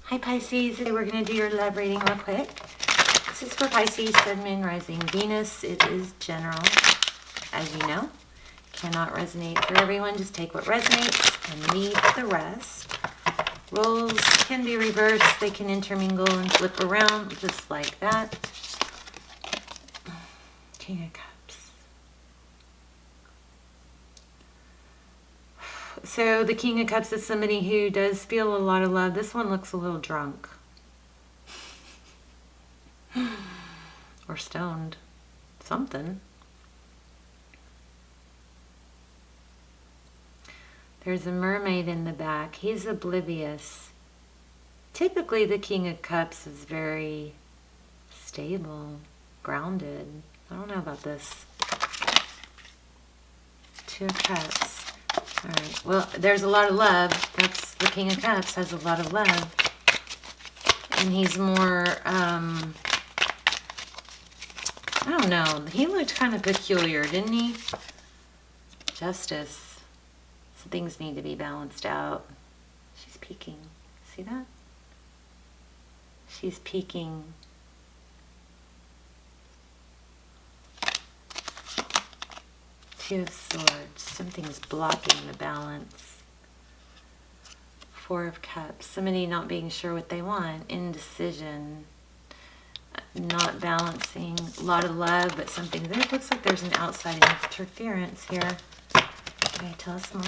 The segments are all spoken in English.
Hi Pisces, today we're going to do your love reading real quick. This is for Pisces, Sun, Moon, Rising, Venus. It is general, as you know. Cannot resonate for everyone. Just take what resonates and leave the rest. Roles can be reversed. They can intermingle and flip around just like that. King of Cups. So the King of Cups is somebody who does feel a lot of love. This one looks a little drunk. Or stoned. Something. There's a mermaid in the back. He's oblivious. Typically the King of Cups is very stable, grounded. I don't know about this. Two of Cups. All right, well, there's a lot of love. That's the King of Cups, has a lot of love. And he's more, I don't know. He looked kind of peculiar, didn't he? Justice. So things need to be balanced out. She's peeking. See that? She's peeking. Two of Swords. Something's blocking the balance. Four of Cups. Somebody not being sure what they want. Indecision. Not balancing. A lot of love, but something. There looks like there's an outside interference here. Okay, tell us more.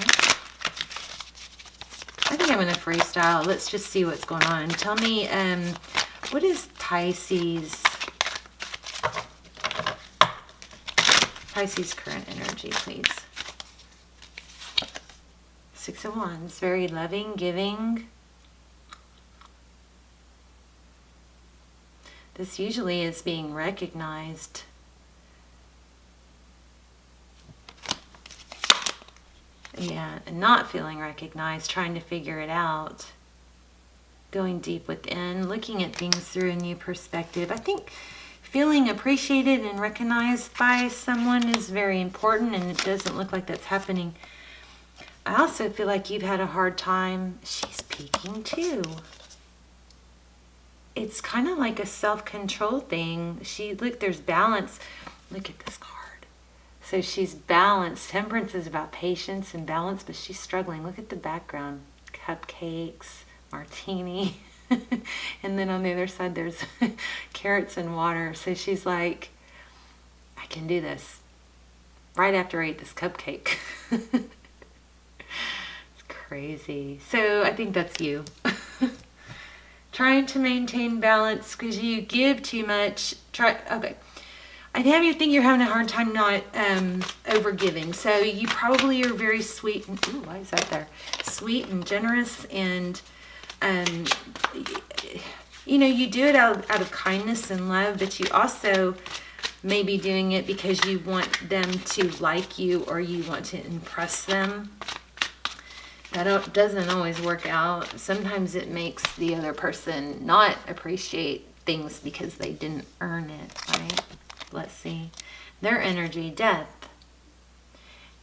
I think I'm going to freestyle. Let's just see what's going on. Tell me, what is Pisces current energy, please? Six of Wands, very loving, giving. This usually is being recognized. Yeah, and not feeling recognized, trying to figure it out. Going deep within, looking at things through a new perspective. I think feeling appreciated and recognized by someone is very important, and it doesn't look like that's happening. I also feel like you've had a hard time. She's peeking too. It's kind of like a self-control thing. Look, there's balance. Look at this card. So she's balanced. Temperance is about patience and balance, but she's struggling. Look at the background. Cupcakes, martini. And then on the other side, there's carrots and water. So she's like, I can do this. Right after I eat this cupcake. It's crazy. So I think that's you. Trying to maintain balance because you give too much. Okay. I have you think you're having a hard time not over giving. So you probably are very sweet. And, ooh, why is that there? Sweet and generous, and you know, you do it out of kindness and love, but you also may be doing it because you want them to like you, or you want to impress them. That doesn't always work out. Sometimes it makes the other person not appreciate things because they didn't earn it, right? Let's see. Their energy, death.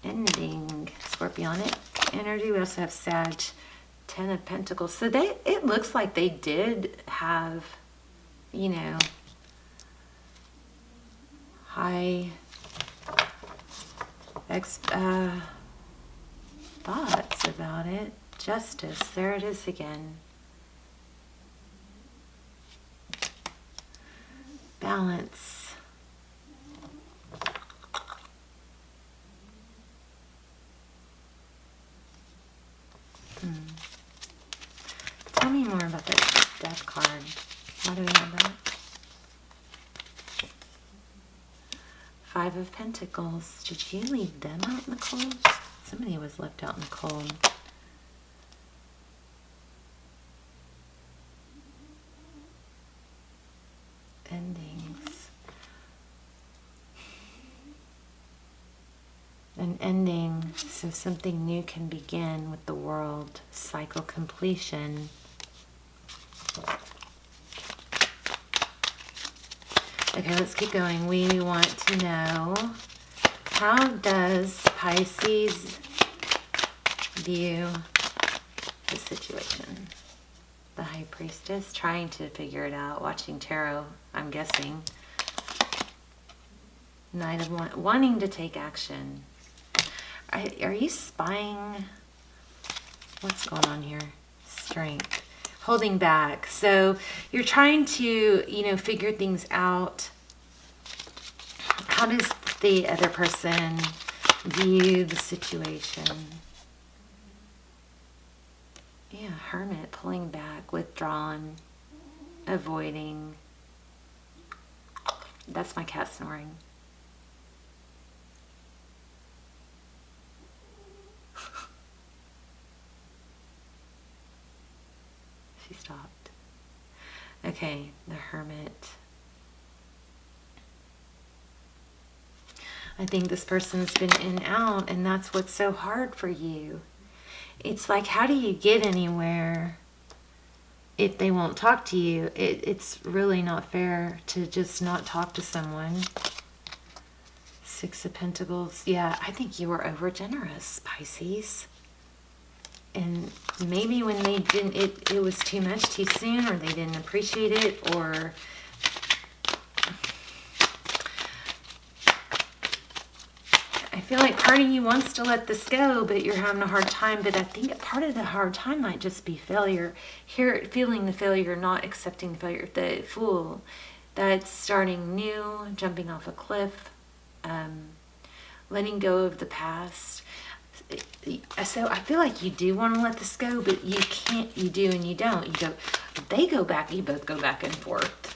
Ending, scorpionic energy. We also have Sag, Ten of Pentacles. So it looks like they did have, you know, high thoughts about it. Justice, there it is again. Balance. Tell me more about that death card. Why do we have that? Five of Pentacles. Did you leave them out in the cold? Somebody was left out in the cold. Endings. An ending, so something new can begin with the world. Cycle completion. Okay, let's keep going. We want to know, how does Pisces view the situation? The High Priestess, trying to figure it out, watching tarot, I'm guessing. Knight of wanting to take action. Are you spying? What's going on here? Strength. Holding back. So you're trying to, figure things out. How does the other person view the situation? Yeah, Hermit, pulling back, withdrawn, avoiding. That's my cat snoring. She stopped. Okay, the Hermit. I think this person's been in and out, and that's what's so hard for you. It's like, how do you get anywhere if they won't talk to you? It's really not fair to just not talk to someone. Six of Pentacles. Yeah, I think you were over generous, Pisces. And maybe when they didn't, it was too much too soon, or they didn't appreciate it, or I feel like part of you wants to let this go, but you're having a hard time. But I think part of the hard time might just be failure. Here, feeling the failure, not accepting the failure. The Fool, that's starting new, jumping off a cliff, letting go of the past. So I feel like you do want to let this go, but you can't. You do and you don't. They go back. You both go back and forth.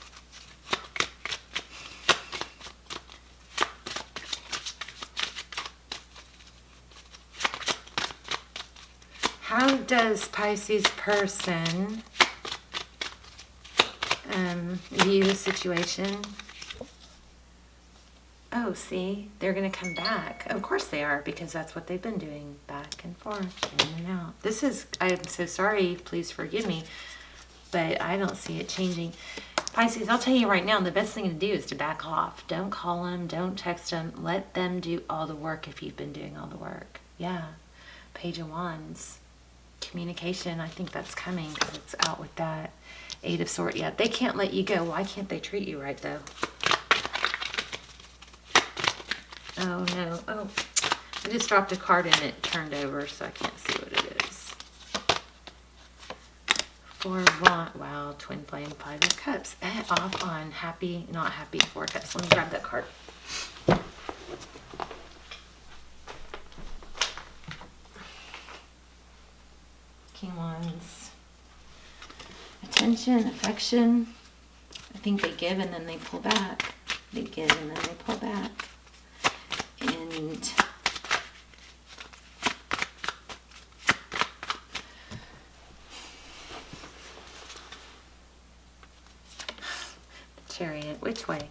How does Pisces person view the situation? Oh, see, they're going to come back. Of course they are, because that's what they've been doing, back and forth, in and out. I'm so sorry, please forgive me, but I don't see it changing. Pisces, I'll tell you right now, the best thing to do is to back off. Don't call them, don't text them. Let them do all the work if you've been doing all the work. Yeah, Page of Wands. Communication, I think that's coming because it's out with that. Eight of Swords. Yeah, they can't let you go. Why can't they treat you right, though? Oh, no. Oh, I just dropped a card and it turned over, so I can't see what it is. Four of Wands. Wow, Twin Flame, Five of Cups. Off on happy, not happy, Four of Cups. Let me grab that card. King Wands. Attention, affection. I think they give and then they pull back. They give and then they pull back. And Chariot, which way?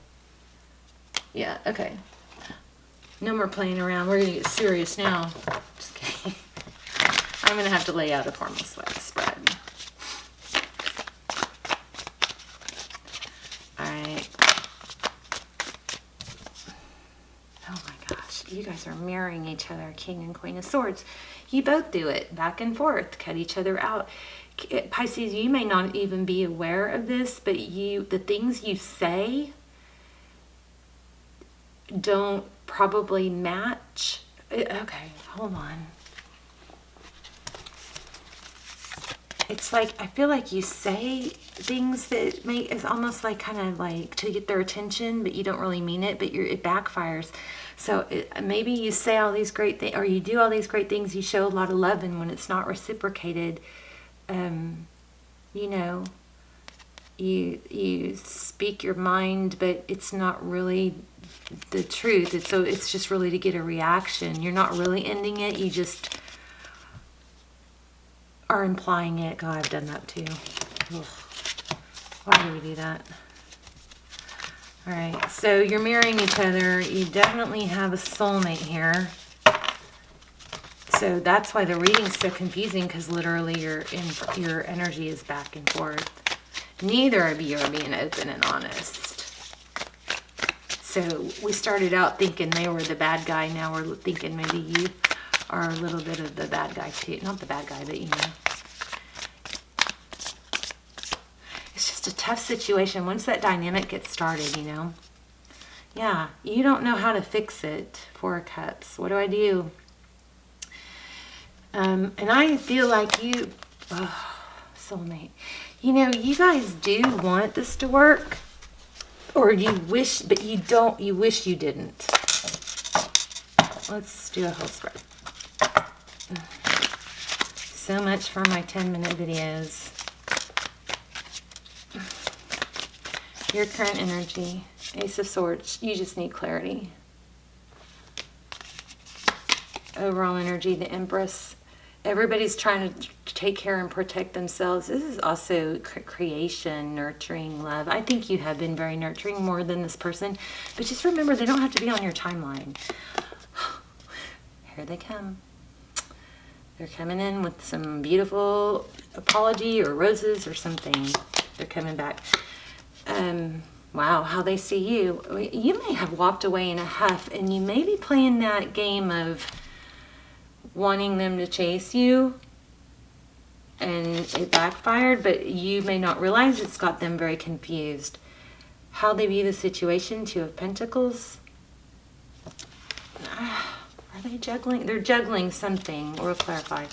Yeah, okay. No more playing around. We're gonna get serious now. Just kidding. I'm gonna have to lay out a formal spread. Alright. Oh my gosh, you guys are mirroring each other, King and Queen of Swords. You both do it, back and forth, cut each other out. Pisces, you may not even be aware of this, but the things you say don't probably match. Okay, hold on. It's like, I feel like you say things that it's almost like kind of like to get their attention, but you don't really mean it, but it backfires. So maybe you say all these great things, or you do all these great things, you show a lot of love, and when it's not reciprocated, you know, you speak your mind, but it's not really the truth. It's just really to get a reaction. You're not really ending it, you just are implying it. God, I've done that too. Ugh. Why do we do that? All right, so you're mirroring each other. You definitely have a soulmate here. So that's why the reading's so confusing, because literally your energy is back and forth. Neither of you are being open and honest. So we started out thinking they were the bad guy. Now we're thinking maybe you are a little bit of the bad guy too. Not the bad guy, but you know. It's just a tough situation once that dynamic gets started, you know. Yeah, you don't know how to fix it. Four of Cups. What do I do? And I feel like you, soulmate, you know, you guys do want this to work, or you wish, but you don't, you wish you didn't. Let's do a whole spread. So much for my 10-minute videos. Your current energy, Ace of Swords, you just need clarity. Overall energy, the Empress. Everybody's trying to take care and protect themselves. This is also creation, nurturing, love. I think you have been very nurturing, more than this person. But just remember, they don't have to be on your timeline. Here they come. They're coming in with some beautiful apology or roses or something. They're coming back. Wow, how they see you. You may have walked away in a huff, and you may be playing that game of wanting them to chase you, and it backfired, but you may not realize it's got them very confused. How they view the situation, Two of Pentacles. Are they juggling? They're juggling something. We'll clarify.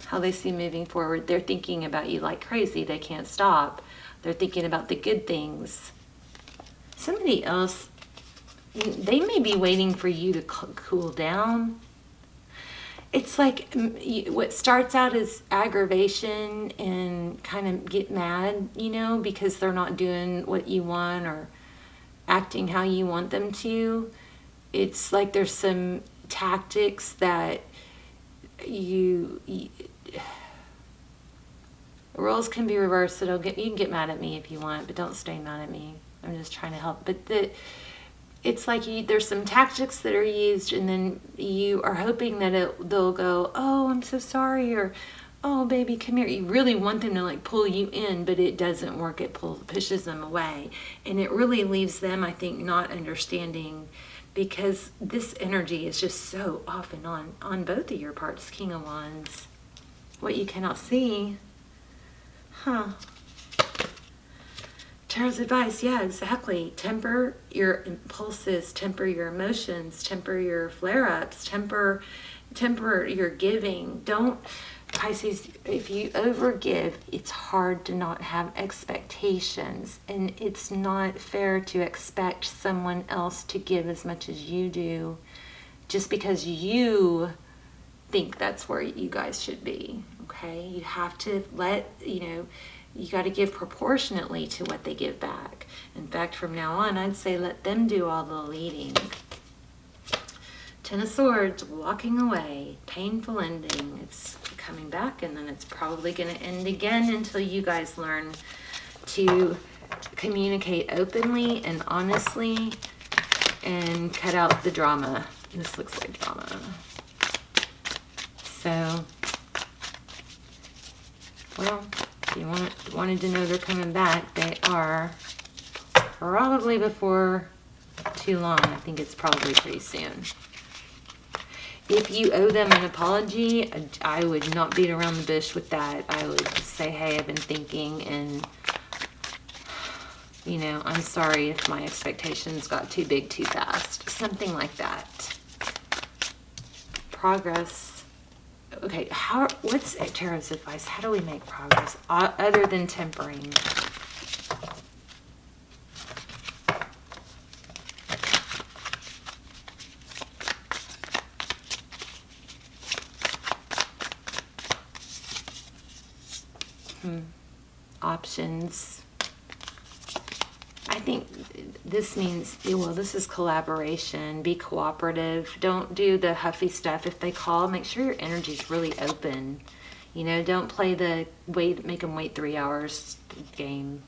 How they see moving forward. They're thinking about you like crazy. They can't stop. They're thinking about the good things. Somebody else, they may be waiting for you to cool down. It's like what starts out as aggravation and kind of get mad, you know, because they're not doing what you want or acting how you want them to. It's like there's some tactics that roles can be reversed. So you can get mad at me if you want, but don't stay mad at me. I'm just trying to help. But it's like there's some tactics that are used, and then you are hoping that they'll go, oh, I'm so sorry, or oh, baby, come here. You really want them to like pull you in, but it doesn't work. It pushes them away. And it really leaves them, I think, not understanding, because this energy is just so off and on both of your parts. King of Wands. What you cannot see. Huh. Tarot's advice, yeah, exactly. Temper your impulses, temper your emotions, temper your flare-ups, temper your giving. Don't, Pisces, if you overgive, it's hard to not have expectations, and it's not fair to expect someone else to give as much as you do just because you think that's where you guys should be. Okay, you have to you got to give proportionately to what they give back. In fact, from now on, I'd say let them do all the leading. Ten of Swords, walking away, painful ending. It's coming back, and then it's probably going to end again until you guys learn to communicate openly and honestly and cut out the drama. This looks like drama. So, well, if you wanted to know they're coming back, they are probably before too long. I think it's probably pretty soon. If you owe them an apology, I would not beat around the bush with that. I would say, hey, I've been thinking, and, you know, I'm sorry if my expectations got too big too fast. Something like that. Progress. Okay, what's Tarot's advice? How do we make progress other than tempering? Options. I think this means, well, this is collaboration. Be cooperative. Don't do the huffy stuff. If they call, make sure your energy's really open. You know, don't play the make them wait 3 hours game.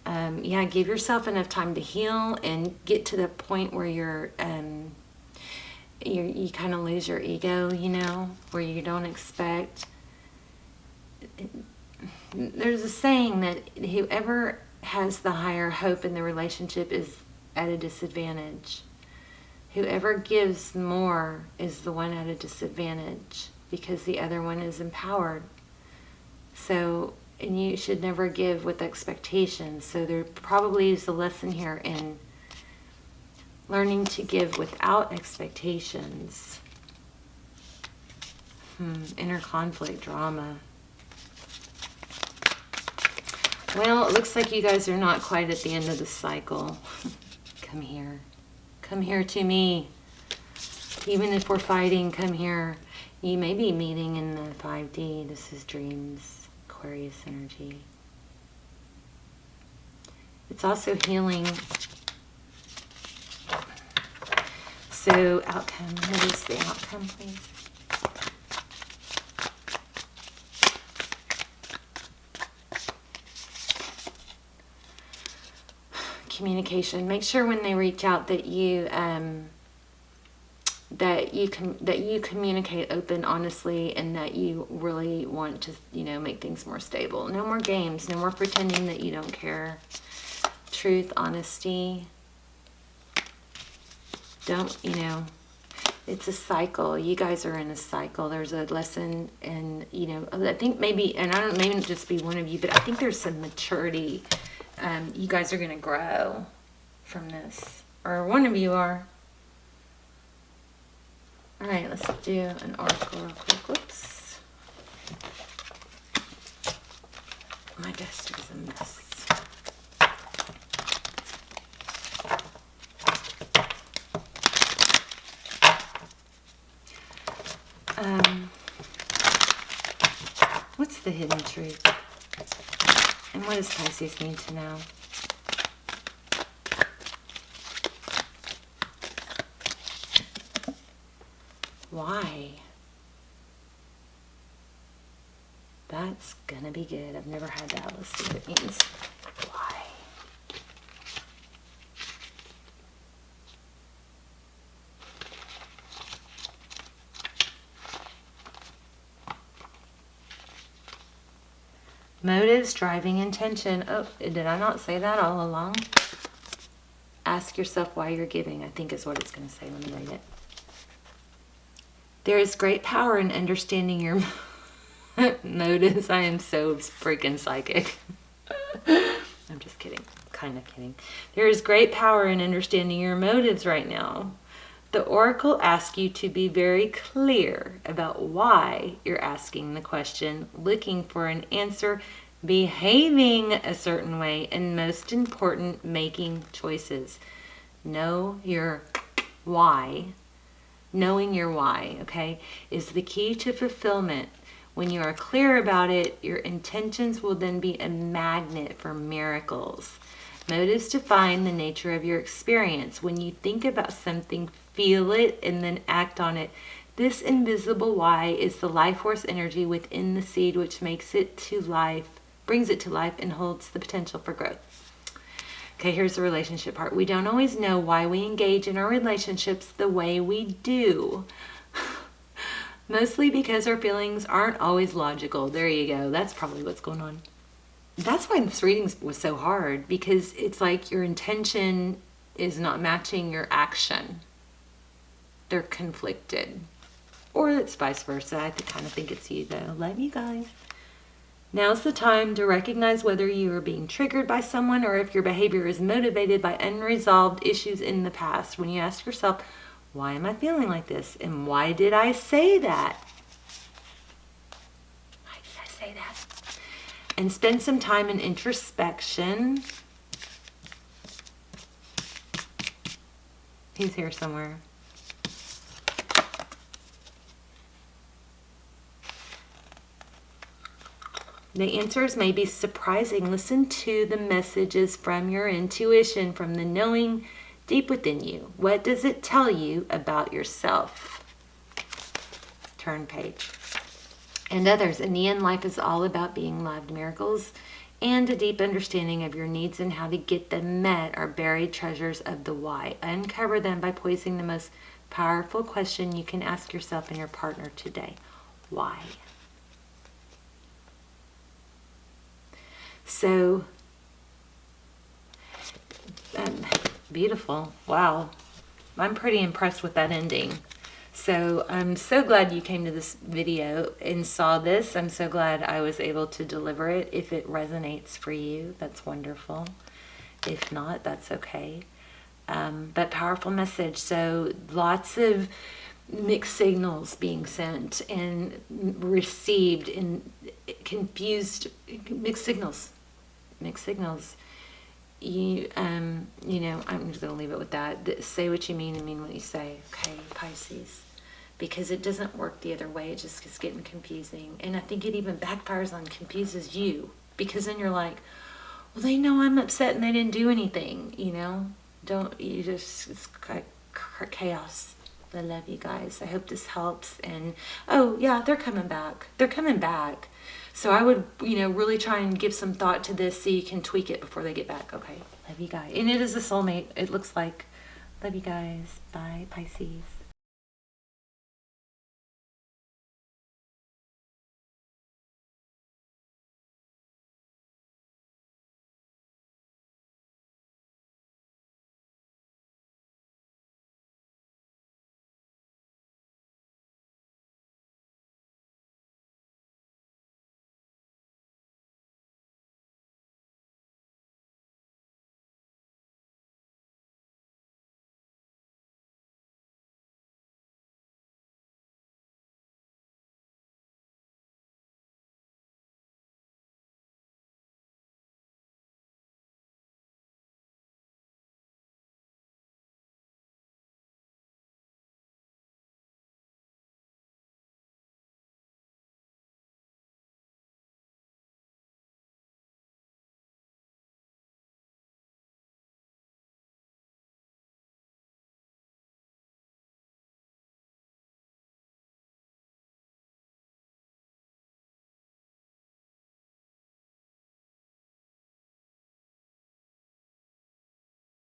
Yeah, give yourself enough time to heal and get to the point where you kind of lose your ego, you know, where you don't expect. There's a saying that whoever has the higher hope in the relationship is at a disadvantage. Whoever gives more is the one at a disadvantage because the other one is empowered. So And you should never give with expectations. So there probably is a lesson here in learning to give without expectations. Inner conflict, drama. Well, it looks like you guys are not quite at the end of the cycle. Come here. Come here to me. Even if we're fighting, come here. You may be meeting in the 5D. This is dreams, Aquarius energy. It's also healing. So, outcome. What is the outcome, please? Communication. Make sure when they reach out that you communicate open, honestly, and that you really want to, make things more stable. No more games. No more pretending that you don't care. Truth, honesty. Don't, it's a cycle. You guys are in a cycle. There's a lesson, and I think maybe, and I don't maybe just be one of you, but I think there's some maturity. You guys are going to grow from this, or one of you are. All right, let's do an oracle real quick. Whoops. My desk is a mess. What's the hidden truth? And what does Pisces need to know? Why? That's gonna be good. I've never had that. Let's see what it means. Why? Motives, driving intention. Oh, did I not say that all along? Ask yourself why you're giving, I think is what it's going to say. Let me read it. There is great power in understanding your motives. I am so freaking psychic. I'm just kidding. Kind of kidding. There is great power in understanding your motives right now. The oracle asks you to be very clear about why you're asking the question, looking for an answer, behaving a certain way, and most important, making choices. Know your why. Knowing your why, okay, is the key to fulfillment. When you are clear about it, your intentions will then be a magnet for miracles. Motives define the nature of your experience. When you think about something, feel it, and then act on it. This invisible why is the life force energy within the seed, which makes it to life, brings it to life, and holds the potential for growth. Okay, here's the relationship part. We don't always know why we engage in our relationships the way we do. Mostly because our feelings aren't always logical. There you go. That's probably what's going on. That's why this reading was so hard, because it's like your intention is not matching your action. They're conflicted. Or it's vice versa. I kind of think it's you, though. Love you guys. Now's the time to recognize whether you are being triggered by someone or if your behavior is motivated by unresolved issues in the past. When you ask yourself, why am I feeling like this? And why did I say that? Why did I say that? And spend some time in introspection. He's here somewhere. The answers may be surprising. Listen to the messages from your intuition, from the knowing deep within you. What does it tell you about yourself? Turn page. And others. In the end, life is all about being loved. Miracles and a deep understanding of your needs and how to get them met are buried treasures of the why. Uncover them by posing the most powerful question you can ask yourself and your partner today. Why? So, beautiful. Wow. I'm pretty impressed with that ending. So I'm so glad you came to this video and saw this. I'm so glad I was able to deliver it. If it resonates for you, that's wonderful. If not, that's okay. But powerful message. So lots of mixed signals being sent and received, and confused mixed signals. You know, I'm just gonna leave it with that. Say what you mean and mean what you say. Okay, Pisces. Because it doesn't work the other way. It just is getting confusing. And I think it even backfires on, confuses you. Because then you're like, well, they know I'm upset and they didn't do anything, you know? It's like chaos. I love you guys. I hope this helps. And, oh, yeah, they're coming back. They're coming back. So I would, really try and give some thought to this so you can tweak it before they get back. Okay, love you guys. And it is a soulmate, it looks like. Love you guys. Bye, Pisces.